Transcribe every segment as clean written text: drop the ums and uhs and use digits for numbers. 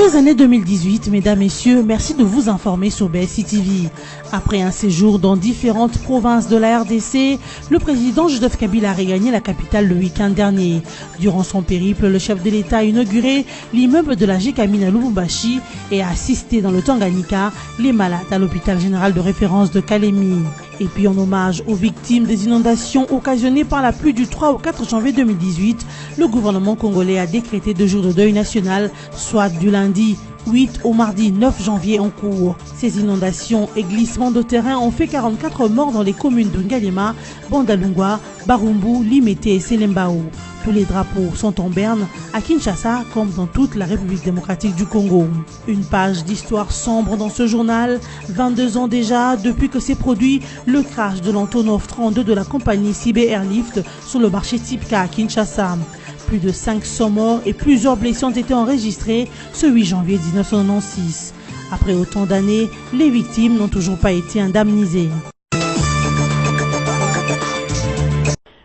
Heureuse année 2018, mesdames, messieurs, merci de vous informer sur BSI TV. Après un séjour dans différentes provinces de la RDC, le président Joseph Kabila a regagné la capitale le week-end dernier. Durant son périple, le chef de l'État a inauguré l'immeuble de la Gécamine à Lubumbashi et a assisté dans le Tanganyika les malades à l'hôpital général de référence de Kalemi. Et puis en hommage aux victimes des inondations occasionnées par la pluie du 3 au 4 janvier 2018, le gouvernement congolais a décrété 2 jours de deuil national, soit du lundi 8 au mardi 9 janvier en cours. Ces inondations et glissements de terrain ont fait 44 morts dans les communes de Ngalema, Bandalungwa, Barumbu, Limete et Selembao. Tous les drapeaux sont en berne à Kinshasa comme dans toute la République démocratique du Congo. Une page d'histoire sombre dans ce journal. 22 ans déjà depuis que s'est produit le crash de l'Antonov 32 de la compagnie CIB Airlift sur le marché Tipka à Kinshasa. Plus de 500 morts et plusieurs blessés ont été enregistrés ce 8 janvier 1996. Après autant d'années, les victimes n'ont toujours pas été indemnisées.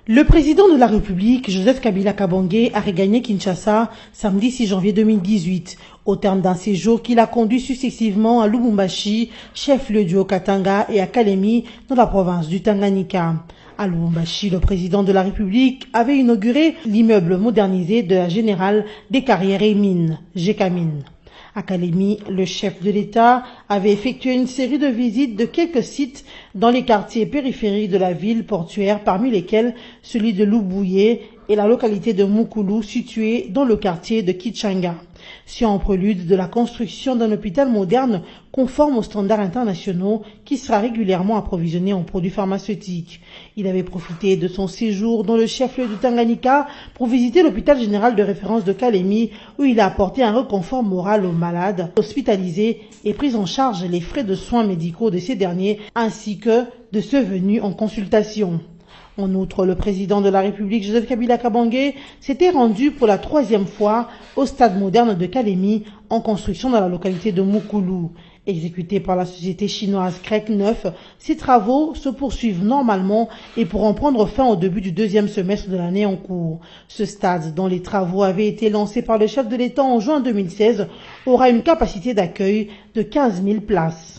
Le président de la République, Joseph Kabila Kabange, a regagné Kinshasa samedi 6 janvier 2018, au terme d'un séjour qu'il a conduit successivement à Lubumbashi, chef-lieu du Haut-Katanga, et à Kalemi, dans la province du Tanganyika. À Lubumbashi, le président de la République avait inauguré l'immeuble modernisé de la Générale des Carrières et Mines, Gécamine. À Kalemi, le chef de l'État avait effectué une série de visites de quelques sites dans les quartiers périphériques de la ville portuaire, parmi lesquels celui de Lubouye et la localité de Mukulu, située dans le quartier de Kichanga. C'est en prélude de la construction d'un hôpital moderne conforme aux standards internationaux qui sera régulièrement approvisionné en produits pharmaceutiques. Il avait profité de son séjour dans le chef-lieu du Tanganyika pour visiter l'hôpital général de référence de Kalemi, où il a apporté un réconfort moral aux malades hospitalisés et pris en charge les frais de soins médicaux de ces derniers ainsi que de ceux venus en consultation. En outre, le président de la République, Joseph Kabila Kabange, s'était rendu pour la 3e fois au stade moderne de Kalemi, en construction dans la localité de Mukulu. Exécuté par la société chinoise CREC 9, ces travaux se poursuivent normalement et pourront prendre fin au début du 2e semestre de l'année en cours. Ce stade, dont les travaux avaient été lancés par le chef de l'État en juin 2016, aura une capacité d'accueil de 15 000 places.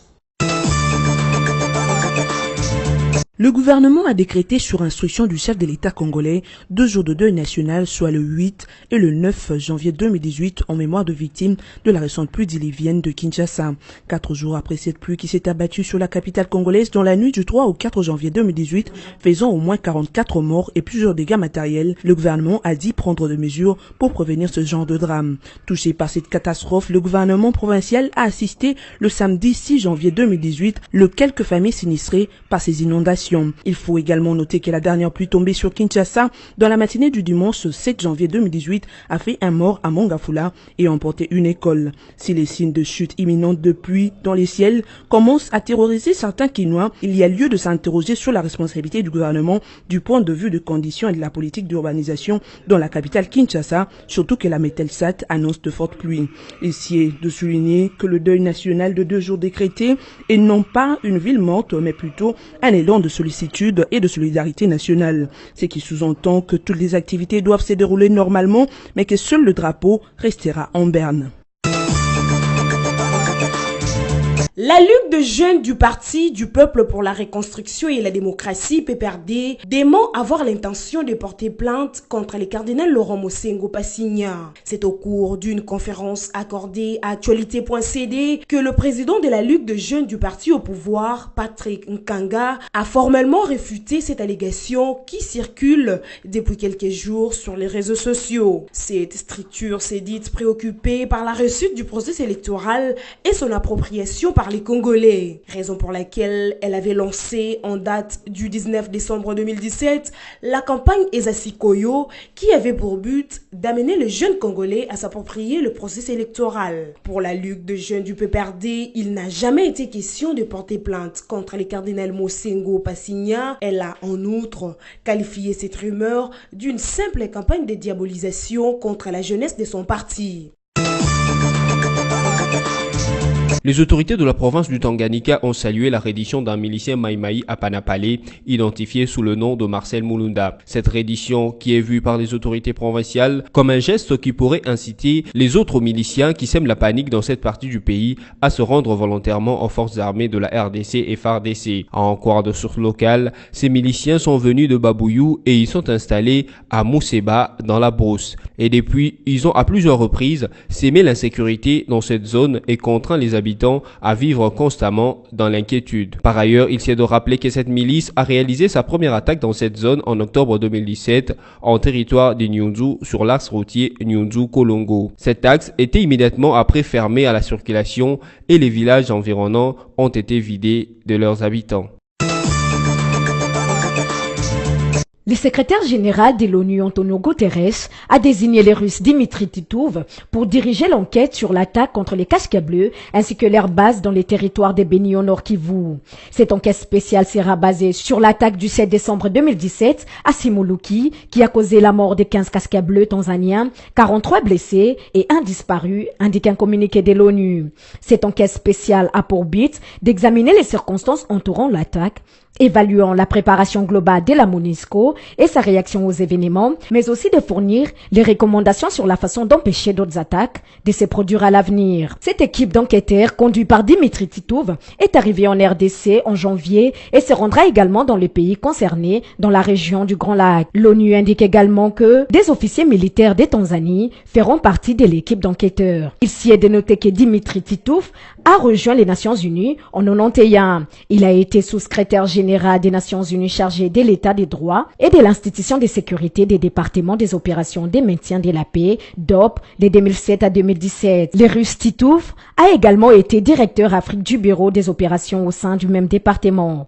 Le gouvernement a décrété sur instruction du chef de l'État congolais 2 jours de deuil national, soit le 8 et le 9 janvier 2018, en mémoire de victimes de la récente pluie diluvienne de Kinshasa. 4 jours après cette pluie qui s'est abattue sur la capitale congolaise dans la nuit du 3 au 4 janvier 2018, faisant au moins 44 morts et plusieurs dégâts matériels, le gouvernement a dit prendre des mesures pour prévenir ce genre de drame. Touché par cette catastrophe, le gouvernement provincial a assisté le samedi 6 janvier 2018 le quelques familles sinistrées par ces inondations. Il faut également noter que la dernière pluie tombée sur Kinshasa dans la matinée du dimanche 7 janvier 2018 a fait un mort à Mongafula et emporté une école. Si les signes de chute imminente de pluie dans les ciels commencent à terroriser certains Kinois, il y a lieu de s'interroger sur la responsabilité du gouvernement du point de vue de conditions et de la politique d'urbanisation dans la capitale Kinshasa, surtout que la Metelsat annonce de fortes pluies. Ici est de souligner que le deuil national de 2 jours décrété est non pas une ville morte, mais plutôt un élan de sollicitude et de solidarité nationale. Ce qui sous-entend que toutes les activités doivent se dérouler normalement, mais que seul le drapeau restera en berne. La Ligue de jeunes du Parti du peuple pour la reconstruction et la démocratie, PPRD, dément avoir l'intention de porter plainte contre le cardinal Laurent Mosengo Passigna. C'est au cours d'une conférence accordée à Actualité.cd que le président de la Ligue de jeunes du parti au pouvoir, Patrick Nkanga, a formellement réfuté cette allégation qui circule depuis quelques jours sur les réseaux sociaux. Cette structure s'est dite préoccupée par la réussite du processus électoral et son appropriation par les Congolais, raison pour laquelle elle avait lancé en date du 19 décembre 2017 la campagne Ezasikoyo qui avait pour but d'amener les jeunes Congolais à s'approprier le processus électoral. Pour la Ligue de jeunes du PPRD, il n'a jamais été question de porter plainte contre le cardinal Mosengo Passigna. Elle a en outre qualifié cette rumeur d'une simple campagne de diabolisation contre la jeunesse de son parti. Les autorités de la province du Tanganyika ont salué la reddition d'un milicien Maïmaï à Panapale, identifié sous le nom de Marcel Mulunda. Cette reddition, qui est vue par les autorités provinciales comme un geste qui pourrait inciter les autres miliciens qui sèment la panique dans cette partie du pays à se rendre volontairement aux forces armées de la RDC et FARDC. À en croire de sources locales, ces miliciens sont venus de Babouyou et ils sont installés à Mousseba dans la Brousse. Et depuis, ils ont à plusieurs reprises sémé l'insécurité dans cette zone et contraint les habitants à vivre constamment dans l'inquiétude. Par ailleurs, il s'est de rappeler que cette milice a réalisé sa première attaque dans cette zone en octobre 2017 en territoire des Nyunzu sur l'axe routier Nyunzu-Kolongo. Cet axe était immédiatement après fermé à la circulation et les villages environnants ont été vidés de leurs habitants. Le secrétaire général de l'ONU, Antonio Guterres, a désigné les Russes Dimitri Titov pour diriger l'enquête sur l'attaque contre les casques bleus ainsi que leur base dans les territoires des Béni au Nord Kivu. Cette enquête spéciale sera basée sur l'attaque du 7 décembre 2017 à Simuluki qui a causé la mort de 15 casques bleus tanzaniens, 43 blessés et 1 disparu, indique un communiqué de l'ONU. Cette enquête spéciale a pour but d'examiner les circonstances entourant l'attaque, évaluant la préparation globale de la MONUSCO et sa réaction aux événements, mais aussi de fournir les recommandations sur la façon d'empêcher d'autres attaques de se produire à l'avenir. Cette équipe d'enquêteurs, conduite par Dimitri Titov, est arrivée en RDC en janvier et se rendra également dans les pays concernés dans la région du Grand Lac. L'ONU indique également que des officiers militaires de Tanzanie feront partie de l'équipe d'enquêteurs. Il s'y est de noter que Dimitri Titov a rejoint les Nations Unies en 1991. Il a été sous-secrétaire général des Nations Unies chargé de l'état des droits et de l'institution de sécurité des départements des opérations de maintien de la paix, DOP, de 2007 à 2017. Le Russe Titov a également été directeur Afrique du bureau des opérations au sein du même département.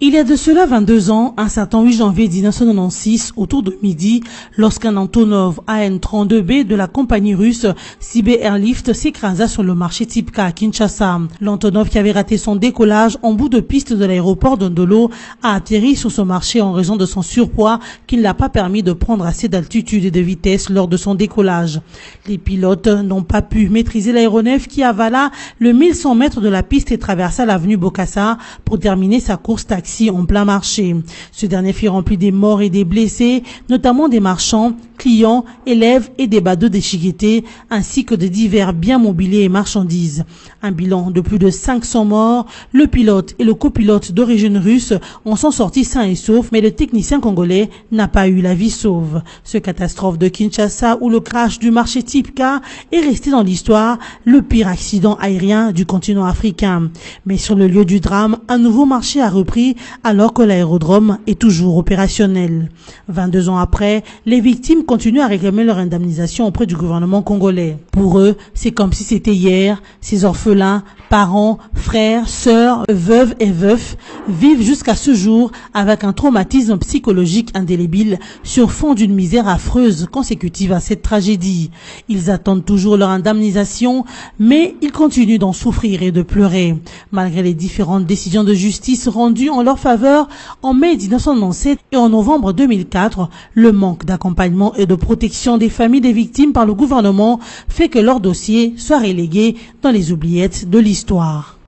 Il y a de cela 22 ans, un certain 8 janvier 1996, autour de midi, lorsqu'un Antonov AN-32B de la compagnie russe Sibé Airlift s'écrasa sur le marché Tipka à Kinshasa. L'Antonov, qui avait raté son décollage en bout de piste de l'aéroport de Ndolo, a atterri sur ce marché en raison de son surpoids qui ne l'a pas permis de prendre assez d'altitude et de vitesse lors de son décollage. Les pilotes n'ont pas pu maîtriser l'aéronef qui avala le 1100 mètres de la piste et traversa l'avenue Bokassa pour terminer sa course taxi en plein marché. Ce dernier fut rempli des morts et des blessés, notamment des marchands, clients, élèves et des badauds des Chigueté, ainsi que de divers biens mobiliers et marchandises. Un bilan de plus de 500 morts. Le pilote et le copilote d'origine russe en sont sortis sains et saufs, mais le technicien congolais n'a pas eu la vie sauve. Ce catastrophe de Kinshasa, où le crash du marché Tipka est resté dans l'histoire le pire accident aérien du continent africain. Mais sur le lieu du drame, un nouveau marché a repris alors que l'aérodrome est toujours opérationnel. 22 ans après, les victimes continuent à réclamer leur indemnisation auprès du gouvernement congolais. Pour eux, c'est comme si c'était hier. Ces orphelins, parents, frères, sœurs, veuves et veufs vivent jusqu'à ce jour avec un traumatisme psychologique indélébile sur fond d'une misère affreuse consécutive à cette tragédie. Ils attendent toujours leur indemnisation, mais ils continuent d'en souffrir et de pleurer. Malgré les différentes décisions de justice rendues en leur faveur en mai 1997 et en novembre 2004, le manque d'accompagnement et de protection des familles des victimes par le gouvernement fait que leur dossier soit relégué dans les oubliettes de l'histoire.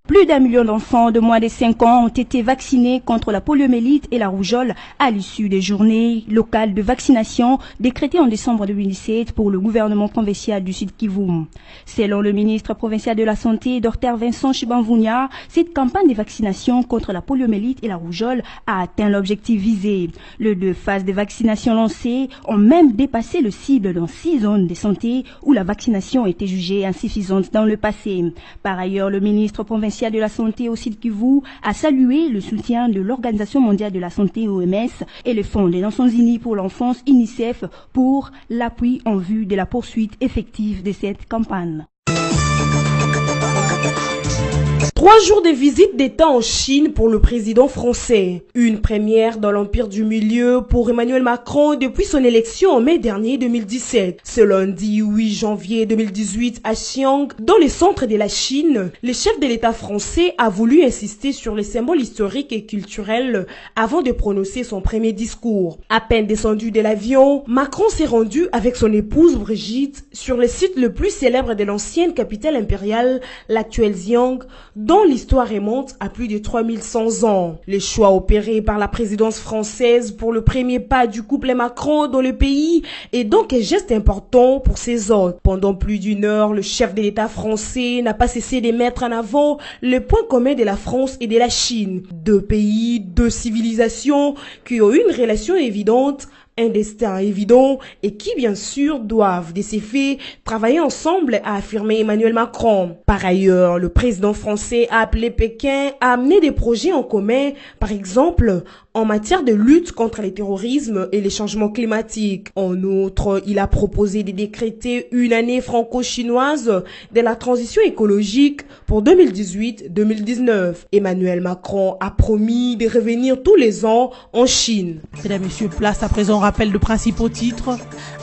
Plus d'1 million d'enfants de moins de 5 ans ont été vaccinés contre la poliomyélite et la rougeole à l'issue des journées locales de vaccination décrétées en décembre 2017 pour le gouvernement provincial du Sud Kivu. Selon le ministre provincial de la Santé, Dr Vincent Chibamvounia, cette campagne de vaccination contre la poliomyélite et la rougeole a atteint l'objectif visé. Les 2 phases de vaccination lancées ont même dépassé le cible dans 6 zones de santé où la vaccination était jugée insuffisante dans le passé. Par ailleurs, le ministre provincial de la Santé au Sud Kivu a salué le soutien de l'Organisation mondiale de la santé OMS et le Fonds des Nations Unies pour l'enfance UNICEF pour l'appui en vue de la poursuite effective de cette campagne. 3 jours de visite d'État en Chine pour le président français. Une première dans l'Empire du Milieu pour Emmanuel Macron depuis son élection en mai dernier 2017. Ce lundi 8 janvier 2018 à Xi'an, dans le centre de la Chine, le chef de l'État français a voulu insister sur les symboles historiques et culturels avant de prononcer son premier discours. À peine descendu de l'avion, Macron s'est rendu avec son épouse Brigitte sur le site le plus célèbre de l'ancienne capitale impériale, l'actuelle Xi'an, dont l'histoire remonte à plus de 3100 ans. Les choix opérés par la présidence française pour le premier pas du couple Macron dans le pays est donc un geste important pour ses hôtes. Pendant plus d'une heure, le chef de l'État français n'a pas cessé de mettre en avant le point commun de la France et de la Chine. 2 pays, 2 civilisations qui ont une relation évidente, un destin évident et qui bien sûr doivent de ces faits travailler ensemble, a affirmé Emmanuel Macron. Par ailleurs, le président français a appelé Pékin à amener des projets en commun, par exemple en matière de lutte contre le terrorisme et les changements climatiques. En outre, il a proposé de décréter une année franco-chinoise de la transition écologique pour 2018-2019. Emmanuel Macron a promis de revenir tous les ans en Chine. Mesdames, Messieurs, place à présent rappel de principaux titres.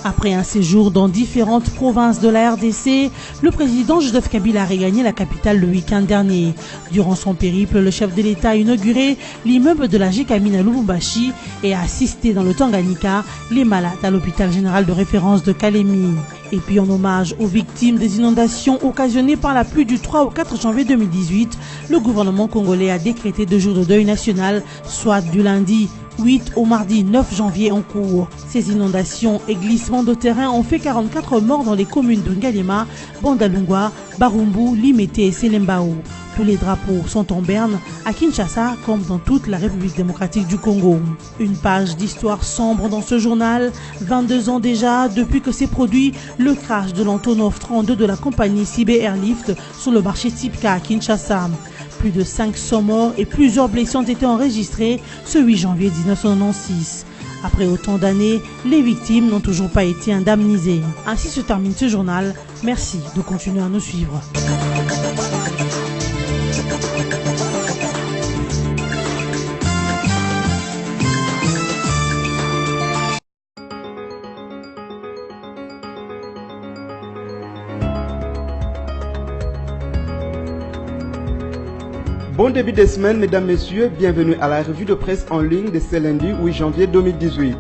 Après un séjour dans différentes provinces de la RDC, le président Joseph Kabila a regagné la capitale le week-end dernier. Durant son périple, le chef de l'État a inauguré l'immeuble de la Gécamine à Lubumbashi et a assisté dans le Tanganyika les malades à l'hôpital général de référence de Kalemi. Et puis en hommage aux victimes des inondations occasionnées par la pluie du 3 au 4 janvier 2018, le gouvernement congolais a décrété 2 jours de deuil national, soit du lundi 8 au mardi 9 janvier en cours. Ces inondations et glissements de terrain ont fait 44 morts dans les communes de Ngalema, Bandalungwa, Barumbu, Limete et Selembao. Tous les drapeaux sont en berne à Kinshasa comme dans toute la République démocratique du Congo. Une page d'histoire sombre dans ce journal. 22 ans déjà depuis que s'est produit le crash de l'Antonov 32 de la compagnie Sibé Airlift sur le marché Tipka à Kinshasa. Plus de 500 morts et plusieurs blessés ont été enregistrés ce 8 janvier 1996. Après autant d'années, les victimes n'ont toujours pas été indemnisées. Ainsi se termine ce journal. Merci de continuer à nous suivre. Bon début de semaine, mesdames, messieurs, bienvenue à la revue de presse en ligne de ce lundi 8 janvier 2018.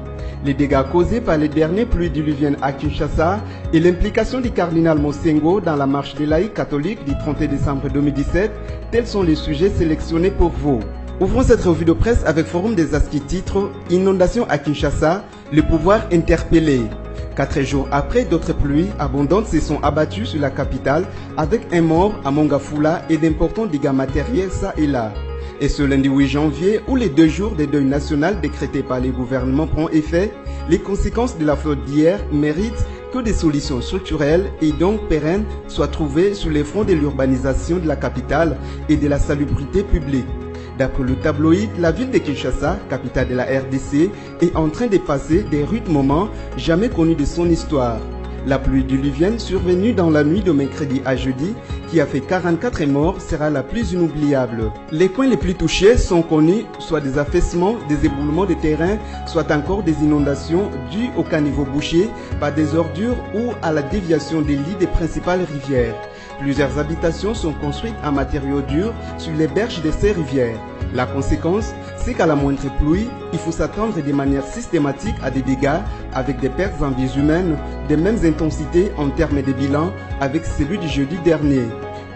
Les dégâts causés par les dernières pluies diluviennes à Kinshasa et l'implication du cardinal Mosengo dans la marche des laïcs catholiques du 31 décembre 2017, tels sont les sujets sélectionnés pour vous. Ouvrons cette revue de presse avec Forum des As qui titre « Inondation à Kinshasa, le pouvoir interpellé ». 4 jours après, d'autres pluies abondantes se sont abattues sur la capitale avec un mort à Mongafula et d'importants dégâts matériels ça et là. Et ce lundi 8 janvier, où les 2 jours de deuil national décrétés par les gouvernements prennent effet, les conséquences de la flotte d'hier méritent que des solutions structurelles et donc pérennes soient trouvées sur les fronts de l'urbanisation de la capitale et de la salubrité publique. D'après le tabloïd, la ville de Kinshasa, capitale de la RDC, est en train de passer des rudes moments jamais connus de son histoire. La pluie diluvienne survenue dans la nuit de mercredi à jeudi, qui a fait 44 morts, sera la plus inoubliable. Les coins les plus touchés sont connus, soit des affaissements, des éboulements de terrain, soit encore des inondations dues au caniveau bouché par des ordures ou à la déviation des lits des principales rivières. Plusieurs habitations sont construites en matériaux durs sur les berges de ces rivières. La conséquence, c'est qu'à la moindre pluie, il faut s'attendre de manière systématique à des dégâts avec des pertes en vies humaines des mêmes intensités en termes de bilan avec celui du jeudi dernier.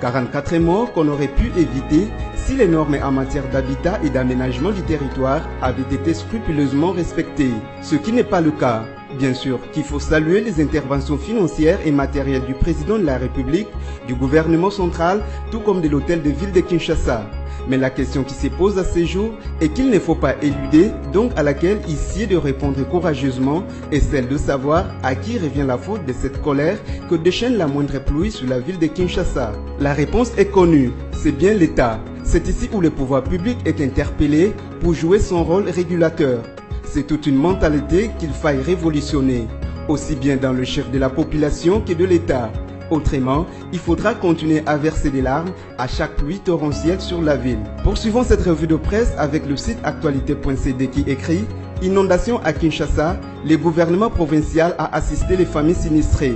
44 morts qu'on aurait pu éviter si les normes en matière d'habitat et d'aménagement du territoire avaient été scrupuleusement respectées, ce qui n'est pas le cas. Bien sûr qu'il faut saluer les interventions financières et matérielles du président de la République, du gouvernement central, tout comme de l'hôtel de ville de Kinshasa. Mais la question qui se pose à ces jours et qu'il ne faut pas éluder, donc à laquelle il sied de répondre courageusement, est celle de savoir à qui revient la faute de cette colère que déchaîne la moindre pluie sur la ville de Kinshasa. La réponse est connue, c'est bien l'État. C'est ici où le pouvoir public est interpellé pour jouer son rôle régulateur. C'est toute une mentalité qu'il faille révolutionner, aussi bien dans le chef de la population que de l'État. Autrement, il faudra continuer à verser des larmes à chaque pluie torrentielle sur la ville. Poursuivons cette revue de presse avec le site actualité.cd qui écrit « Inondation à Kinshasa, le gouvernement provincial a assisté les familles sinistrées ».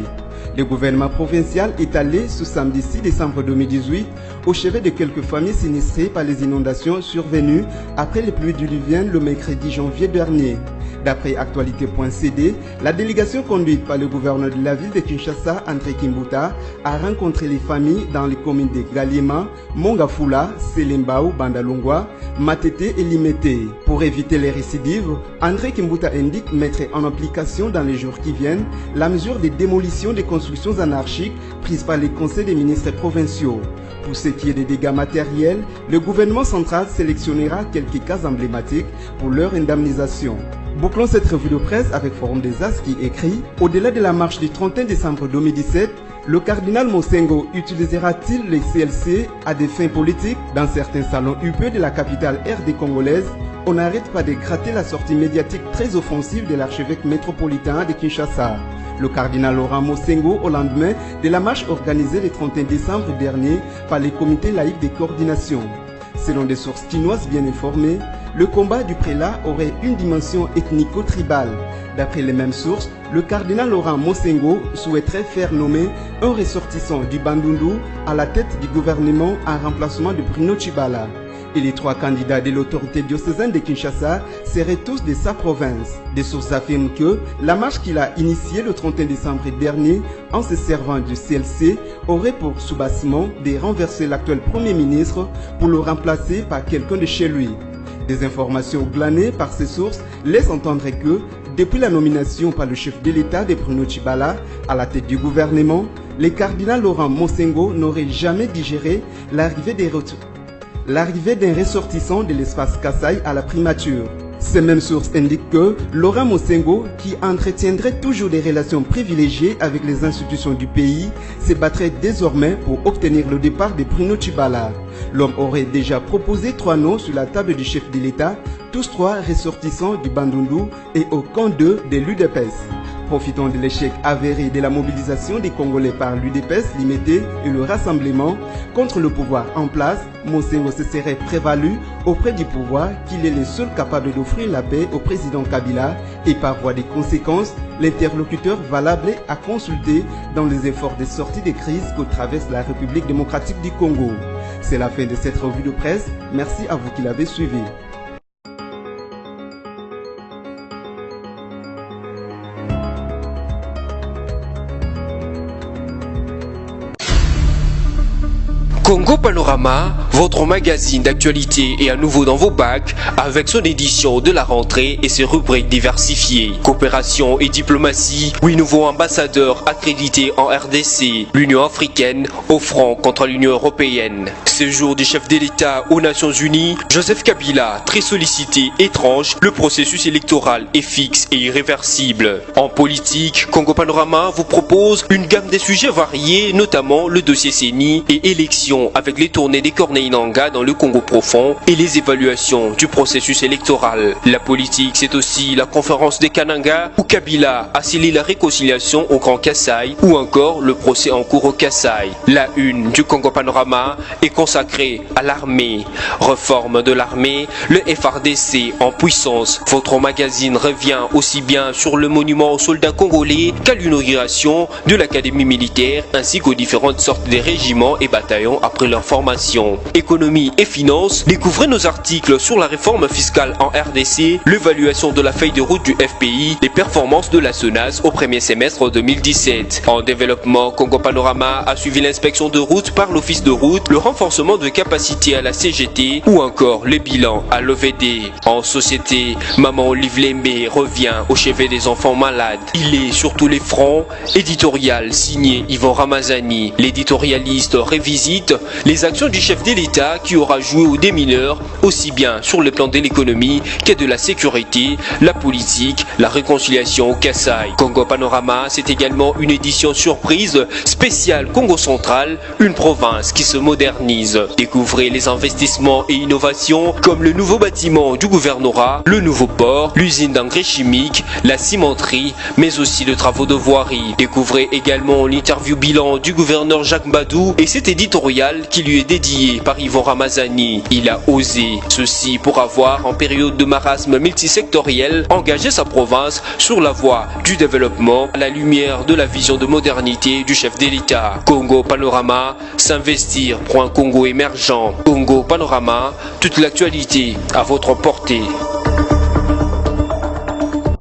Le gouvernement provincial est allé ce samedi 6 décembre 2018 au chevet de quelques familles sinistrées par les inondations survenues après les pluies diluviennes le mercredi janvier dernier. D'après actualité.cd, la délégation conduite par le gouverneur de la ville de Kinshasa, André Kimbuta, a rencontré les familles dans les communes de Galiema, Mongafula, Selembao, Bandalungwa, Matete et Limete. Pour éviter les récidives, André Kimbuta indique mettre en application dans les jours qui viennent la mesure de démolition des constructions anarchiques prises par les conseils des ministres provinciaux. Pour ce qui est des dégâts matériels, le gouvernement central sélectionnera quelques cas emblématiques pour leur indemnisation. Bouclons cette revue de presse avec Forum des As qui écrit « Au-delà de la marche du 31 décembre 2017, le cardinal Mosengo utilisera-t-il les CLC à des fins politiques? Dans certains salons UP de la capitale RD congolaise, on n'arrête pas de gratter la sortie médiatique très offensive de l'archevêque métropolitain de Kinshasa. Le cardinal Laurent Mosengo au lendemain de la marche organisée le 31 décembre dernier par les comités laïcs de coordination. Selon des sources chinoises bien informées, le combat du prélat aurait une dimension ethnico-tribale. D'après les mêmes sources, le cardinal Laurent Mosengo souhaiterait faire nommer un ressortissant du Bandundu à la tête du gouvernement en remplacement de Bruno Tshibala. Et les trois candidats de l'autorité diocésaine de Kinshasa seraient tous de sa province. Des sources affirment que la marche qu'il a initiée le 31 décembre dernier en se servant du CLC aurait pour soubassement de renverser l'actuel Premier ministre pour le remplacer par quelqu'un de chez lui. Des informations glanées par ces sources laissent entendre que, depuis la nomination par le chef de l'État de Bruno Tshibala à la tête du gouvernement, le cardinal Laurent Mosengo n'aurait jamais digéré l'arrivée d'un ressortissant de l'espace Kassai à la primature. Ces mêmes sources indiquent que Laurent Mosengo, qui entretiendrait toujours des relations privilégiées avec les institutions du pays, se battrait désormais pour obtenir le départ de Bruno Tshibala. L'homme aurait déjà proposé 3 noms sur la table du chef de l'État, tous 3 ressortissants du Bandundu et aucun d'eux de l'UDPS. Profitant de l'échec avéré de la mobilisation des Congolais par l'UDPS limité et le rassemblement contre le pouvoir en place, Mosengo se serait prévalu auprès du pouvoir qu'il est le seul capable d'offrir la paix au président Kabila et par voie de conséquences, l'interlocuteur valable à consulter dans les efforts de sortie de crise que traverse la République démocratique du Congo. C'est la fin de cette revue de presse. Merci à vous qui l'avez suivi. Congo Panorama, votre magazine d'actualité est à nouveau dans vos bacs avec son édition de la rentrée et ses rubriques diversifiées. Coopération et diplomatie, 8 nouveaux ambassadeurs accrédités en RDC, l'Union africaine au front contre l'Union européenne. Séjour du chef de l'État aux Nations Unies, Joseph Kabila, très sollicité, étrange, le processus électoral est fixe et irréversible. En politique, Congo Panorama vous propose une gamme de sujets variés, notamment le dossier CENI et élections avec les tournées des Corneilles Nangaa dans le Congo profond et les évaluations du processus électoral. La politique, c'est aussi la conférence des Kananga où Kabila a scellé la réconciliation au Grand Kassai ou encore le procès en cours au Kassai. La une du Congo Panorama est consacrée à l'armée. Réforme de l'armée, le FARDC en puissance. Votre magazine revient aussi bien sur le monument aux soldats congolais qu'à l'inauguration de l'académie militaire ainsi qu'aux différentes sortes de régiments et bataillons après leur formation. Économie et finances, découvrez nos articles sur la réforme fiscale en RDC, l'évaluation de la feuille de route du FPI, les performances de la SONAS au premier semestre 2017. En développement, Congo Panorama a suivi l'inspection de route par l'office de route, le renforcement de capacité à la CGT ou encore le bilan à l'OVD. En société, Maman Olive Lembe revient au chevet des enfants malades. Il est sur tous les fronts. Éditorial signé Yvan Ramazani. L'éditorialiste révisite les actions du chef de l'État l'État qui aura joué au démineur, aussi bien sur le plan de l'économie que de la sécurité, la politique, la réconciliation au Kasaï. Congo Panorama, c'est également une édition surprise spéciale Congo Central, une province qui se modernise. Découvrez les investissements et innovations comme le nouveau bâtiment du gouvernorat, le nouveau port, l'usine d'engrais chimiques, la cimenterie, mais aussi les travaux de voirie. Découvrez également l'interview bilan du gouverneur Jacques Mbadou et cet éditorial qui lui est dédié par Yvon Ramazani. Il a osé, ceci pour avoir, en période de marasme multisectoriel, engagé sa province sur la voie du développement à la lumière de la vision de modernité du chef de l'État. Congo Panorama, s'investir pour un Congo émergent. Congo Panorama, toute l'actualité à votre portée.